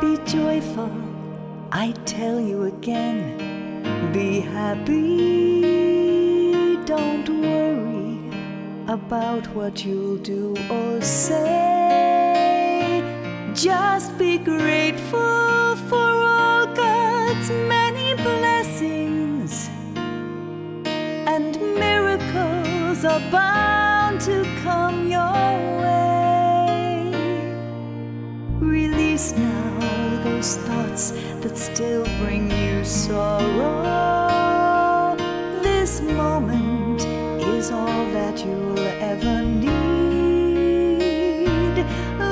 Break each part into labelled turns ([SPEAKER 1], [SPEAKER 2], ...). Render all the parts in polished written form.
[SPEAKER 1] Be joyful, I tell you again. Be happy, don't worry about what you'll do or say. Just be grateful for all God's many blessings, and miracles are bound to come your way. Release now those thoughts that still bring you sorrow. This moment is all that you'll ever need.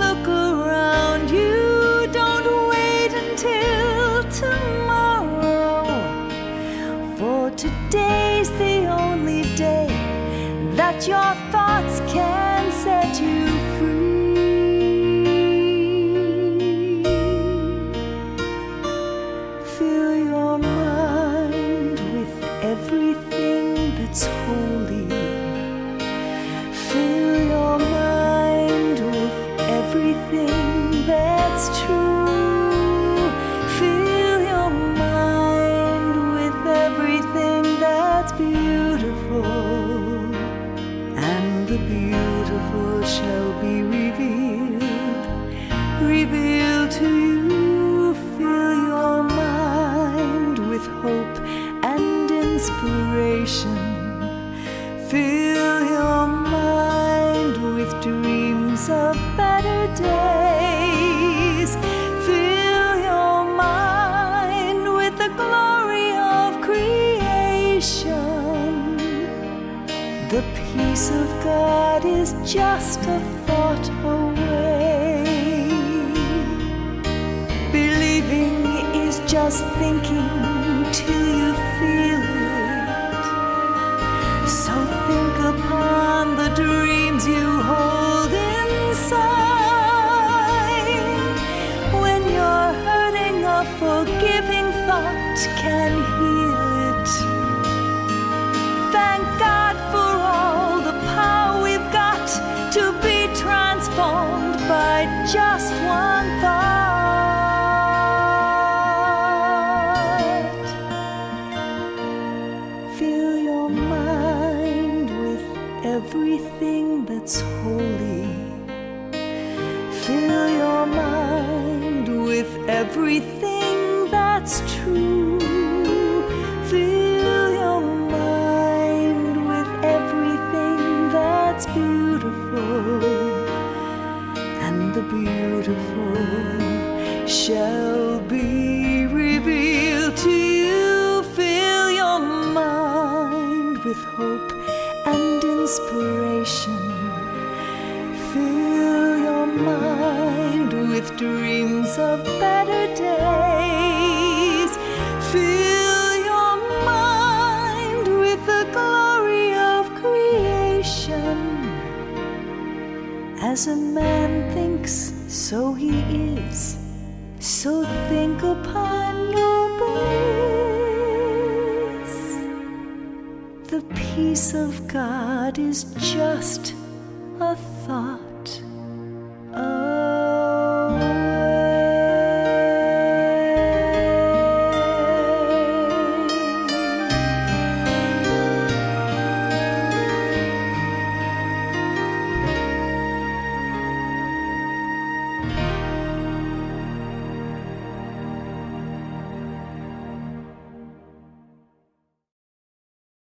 [SPEAKER 1] Look around you, don't wait until tomorrow, for today's the only day that your thoughts can set you free. Fill your mind with everything that's holy. Fill your mind with everything that's true. Fill your mind with everything that's beautiful, and the beautiful shall be revealed to you. Fill your mind with hope and inspiration. Fill your mind with dreams of better days. Fill your mind with the glory of creation. The peace of God is just a thought away. Believing is just thinking till you feel it. So think upon the dreams you hold inside. When you're hurting, a forgiving thought can heal it. Thank God for all the power we've got to be transformed by just one thought. Fill your mind with everything that's holy. Fill your mind with everything that's true. Fill your mind with everything that's beautiful, and the beautiful shall be revealed to you. Fill your mind with hope and inspiration. Fill your mind with dreams of better days. Fill your mind with the glory of creation. As a man thinks, so he is. So think upon your bliss. The peace of God is just a thought